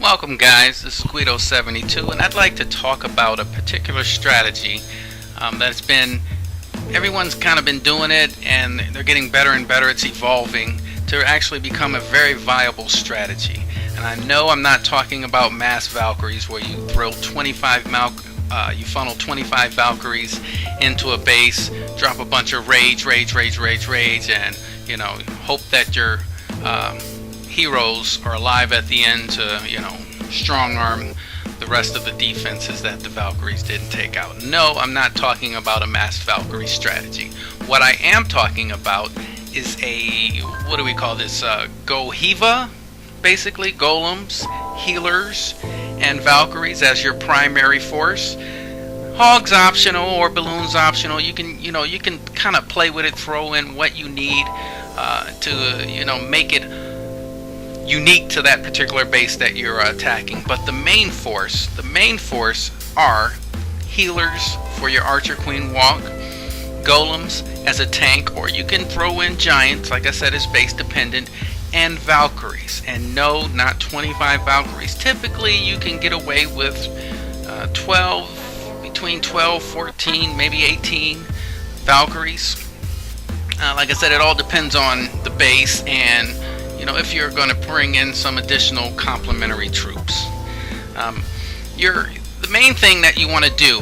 Welcome guys, this is Guido72 and I'd like to talk about a particular strategy that's been, everyone's kind of been doing it and they're getting better and better. It's evolving to actually become a very viable strategy. And I know I'm not talking about mass Valkyries where you throw 25 you funnel 25 Valkyries into a base, drop a bunch of rage, and hope that your heroes are alive at the end to strong arm the rest of the defenses that the Valkyries didn't take out. No, I'm not talking about a mass Valkyrie strategy. What I am talking about is a, what do we call this, Gohiva, basically golems, healers, and Valkyries as your primary force. Hogs optional or balloons optional. You can kind of play with it, throw in what you need to make it unique to that particular base that you're attacking. But the main force are healers for your Archer Queen walk, golems as a tank, or you can throw in giants, like I said, is base dependent, and Valkyries. And no, not 25 Valkyries. Typically you can get away with 12, between 12, 14, maybe 18 Valkyries. Like I said, it all depends on the base and if you're going to bring in some additional complementary troops. The main thing that you want to do,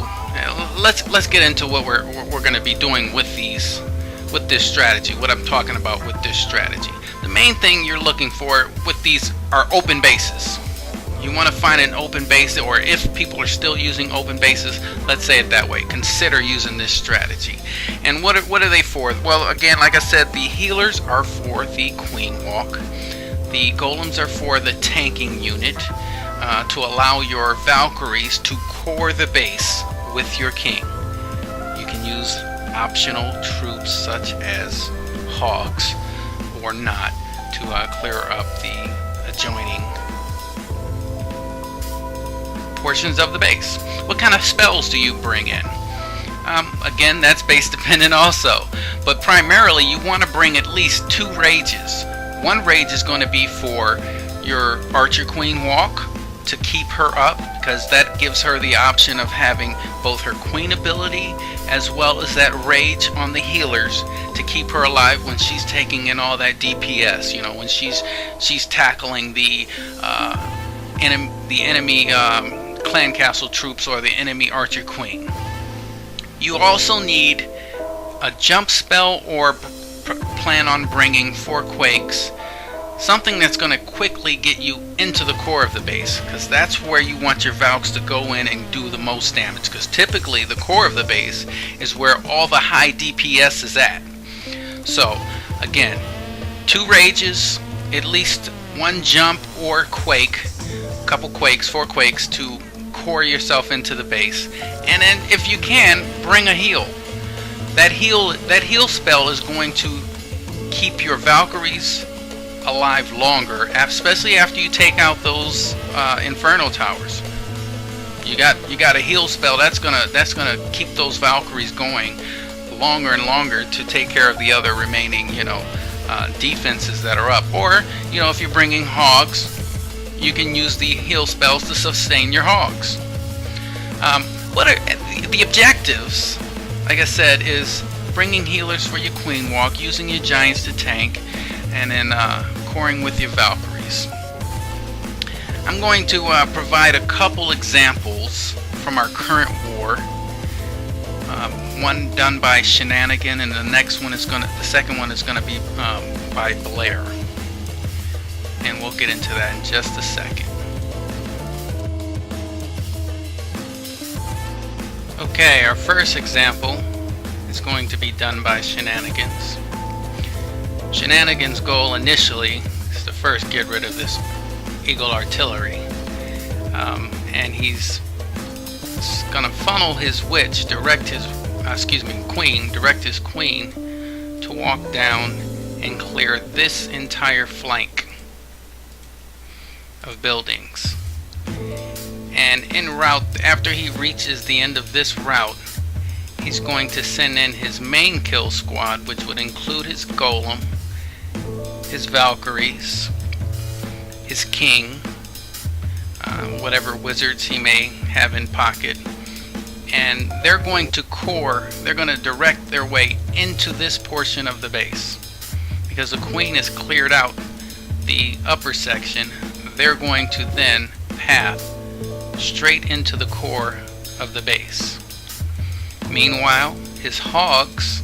let's get into what we're going to be doing with this strategy, what I'm talking about with this strategy. The main thing you're looking for with these are open bases. You want to find an open base, or if people are still using open bases, let's say it that way, consider using this strategy. And what are they for? Well, again, like I said, the healers are for the Queen Walk. The golems are for the tanking unit, to allow your Valkyries to core the base with your king. You can use optional troops such as hogs or not to clear up the adjoining portions of the base. What kind of spells do you bring in? Again, that's base dependent also, but primarily you want to bring at least 2 rages. One rage is going to be for your Archer Queen walk to keep her up, because that gives her the option of having both her queen ability as well as that rage on the healers to keep her alive when she's taking in all that DPS, when she's tackling the enemy clan castle troops or the enemy Archer Queen. You also need a jump spell, or plan on bringing 4 quakes, something that's going to quickly get you into the core of the base, because that's where you want your Valks to go in and do the most damage, because typically the core of the base is where all the high DPS is at. So again, 2 rages, at least 1 jump or quake, a couple quakes, 4 quakes to core yourself into the base, and then if you can, bring a heal. That heal spell is going to keep your Valkyries alive longer, especially after you take out those Inferno towers. You got a heal spell that's gonna keep those Valkyries going longer and longer to take care of the other remaining defenses that are up. Or if you're bringing hogs, you can use the heal spells to sustain your hogs. What are the objectives? Like I said, is bringing healers for your Queen Walk, using your giants to tank, and then coring with your Valkyries. I'm going to provide a couple examples from our current war. One done by Shenanigan, and the second one is gonna be by Blair. And we'll get into that in just a second. Okay, our first example is going to be done by Shenanigans. Shenanigans' goal initially is to first get rid of this Eagle artillery, and he's gonna funnel his witch, direct his queen to walk down and clear this entire flank of buildings. And en route, after he reaches the end of this route, he's going to send in his main kill squad, which would include his golem, his Valkyries, his king, whatever wizards he may have in pocket, and they're going to direct their way into this portion of the base. Because the queen has cleared out the upper section, they're going to then path straight into the core of the base. Meanwhile, his hogs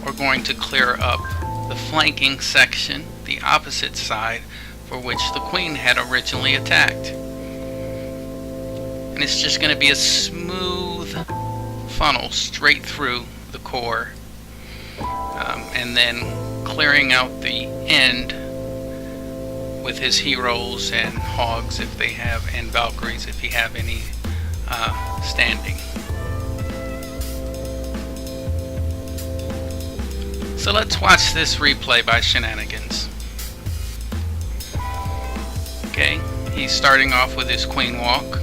are going to clear up the flanking section, the opposite side, for which the queen had originally attacked. And it's just going to be a smooth funnel straight through the core, and then clearing out the end with his heroes and hogs if they have, and Valkyries if he have any standing. So let's watch this replay by Shenanigans. Okay, he's starting off with his queen walk.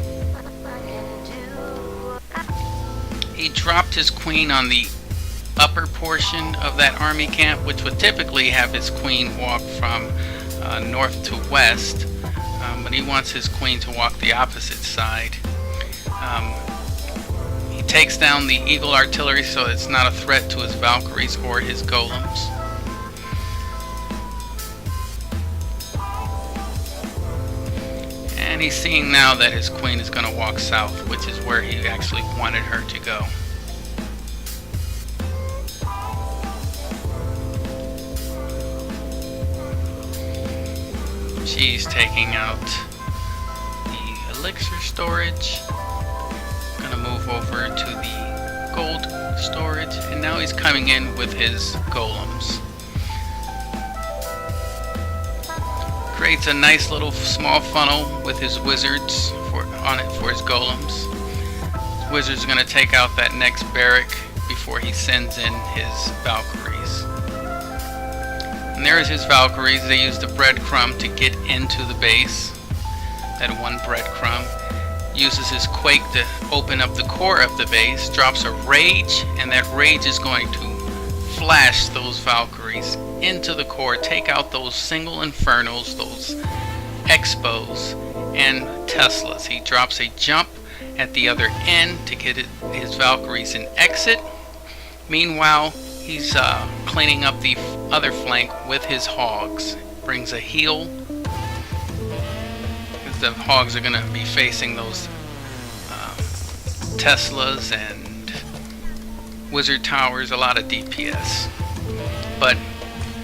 He dropped his queen on the upper portion of that army camp, which would typically have his queen walk from north to west, but he wants his queen to walk the opposite side. He takes down the eagle artillery so it's not a threat to his Valkyries or his golems. And he's seeing now that his queen is going to walk south, which is where he actually wanted her to go. She's taking out the elixir storage. Gonna move over to the gold storage, and now he's coming in with his golems. Creates a nice little small funnel with his wizards on it for his golems. His wizard's gonna take out that next barrack before he sends in his Valkyries. And there's his Valkyries. They use the breadcrumb to get into the base. That one breadcrumb. Uses his quake to open up the core of the base. Drops a rage, and that rage is going to flash those Valkyries into the core. Take out those single infernals, those expos, and Teslas. He drops a jump at the other end to get his Valkyries in exit. Meanwhile, he's cleaning up the other flank with his hogs. Brings a heal, because the hogs are going to be facing those Teslas and wizard towers, a lot of DPS. But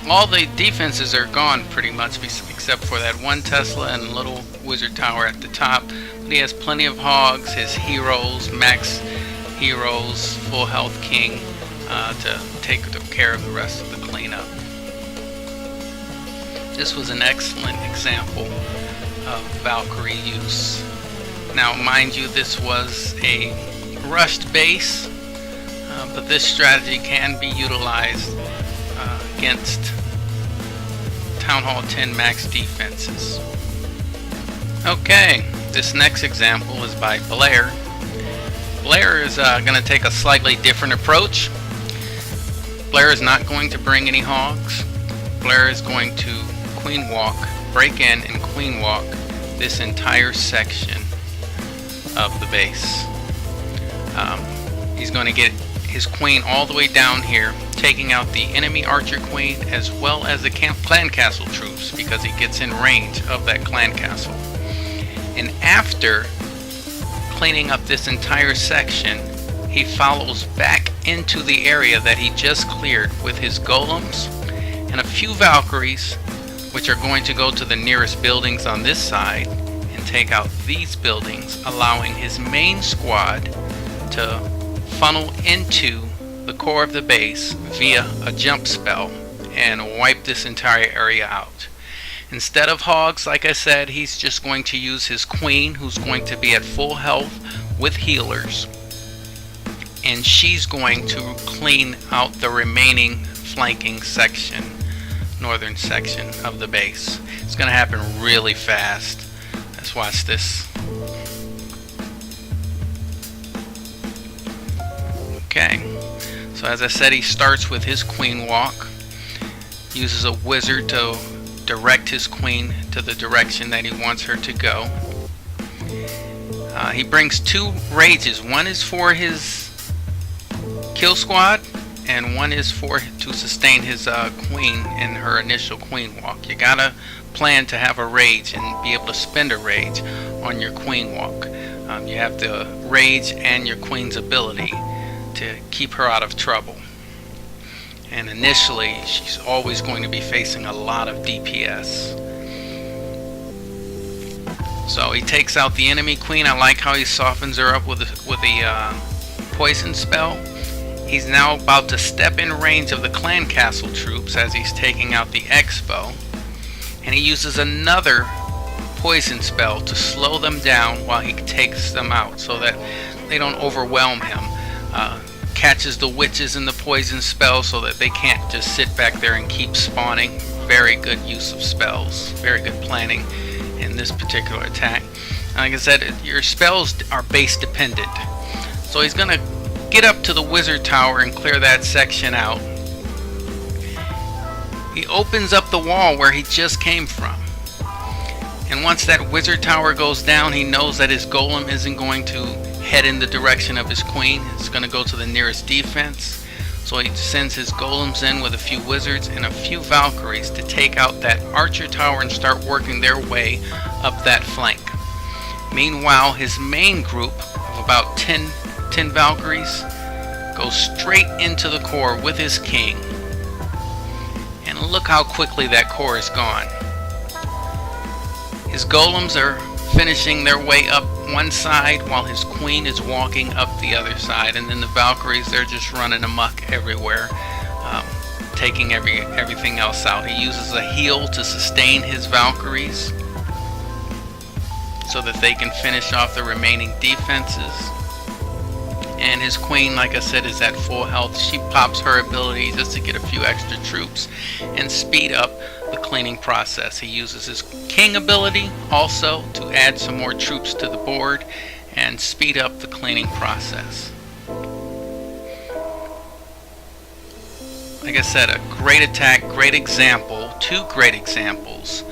all the defenses are gone pretty much, except for that one Tesla and little wizard tower at the top. But he has plenty of hogs, his heroes, max heroes, full health king, to take care of the rest of the cleanup. This was an excellent example of Valkyrie use. Now, mind you, this was a rushed base, but this strategy can be utilized against Town Hall 10 max defenses. Okay, this next example is by Blair. Blair is going to take a slightly different approach. Blair is not going to bring any hogs. Blair is going to queen walk, break in and queen walk this entire section of the base. He's going to get his queen all the way down here, taking out the enemy archer queen as well as the clan castle troops, because he gets in range of that clan castle. And after cleaning up this entire section, he follows back into the area that he just cleared with his golems and a few Valkyries, which are going to go to the nearest buildings on this side and take out these buildings, allowing his main squad to funnel into the core of the base via a jump spell and wipe this entire area out. Instead of hogs, like I said, he's just going to use his queen, who's going to be at full health with healers, and she's going to clean out the remaining flanking section, northern section of the base. It's going to happen really fast. Let's watch this. Okay, so as I said, he starts with his queen walk, uses a wizard to direct his queen to the direction that he wants her to go. He brings 2 rages. One is for his kill squad, and one is to sustain his queen in her initial queen walk. You gotta plan to have a rage and be able to spend a rage on your queen walk. You have the rage and your queen's ability to keep her out of trouble. And initially, she's always going to be facing a lot of DPS. So he takes out the enemy queen. I like how he softens her up with a poison spell. He's now about to step in range of the clan castle troops as he's taking out the Expo. And he uses another poison spell to slow them down while he takes them out so that they don't overwhelm him. Catches the witches in the poison spell so that they can't just sit back there and keep spawning. Very good use of spells. Very good planning in this particular attack. Like I said, your spells are base dependent. So he's going to get up to the wizard tower and clear that section out. He opens up the wall where he just came from. And once that wizard tower goes down, he knows that his golem isn't going to head in the direction of his queen. It's going to go to the nearest defense. So he sends his golems in with a few wizards and a few Valkyries to take out that archer tower and start working their way up that flank. Meanwhile, his main group of about 10 Valkyries goes straight into the core with his king. And look how quickly that core is gone. His golems are finishing their way up one side while his queen is walking up the other side, and then the Valkyries, they're just running amok everywhere, taking everything else out. He uses a heal to sustain his Valkyries so that they can finish off the remaining defenses. And his queen, like I said, is at full health. She pops her ability just to get a few extra troops and speed up the cleaning process. He uses his king ability also to add some more troops to the board and speed up the cleaning process. Like I said, a great attack, great example, 2 great examples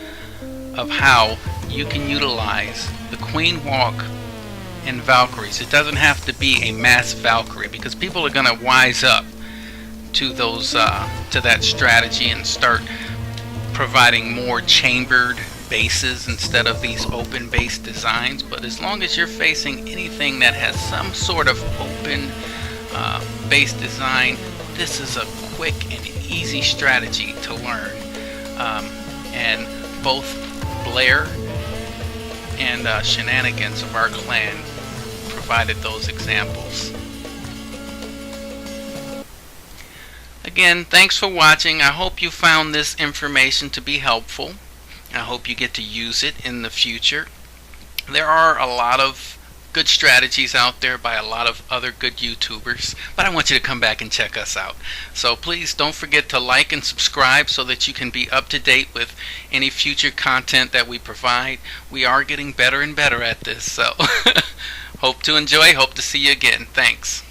of how you can utilize the queen walk and Valkyries. It doesn't have to be a mass Valkyrie, because people are going to wise up to those to that strategy and start providing more chambered bases instead of these open base designs. But as long as you're facing anything that has some sort of open base design, this is a quick and easy strategy to learn. And both Blair and Shenanigans of our clan provided those examples. Again, thanks for watching. I hope you found this information to be helpful. I hope you get to use it in the future. There are a lot of good strategies out there by a lot of other good YouTubers, but I want you to come back and check us out. So please don't forget to like and subscribe so that you can be up to date with any future content that we provide. We are getting better and better at this, so hope to enjoy, hope to see you again. Thanks.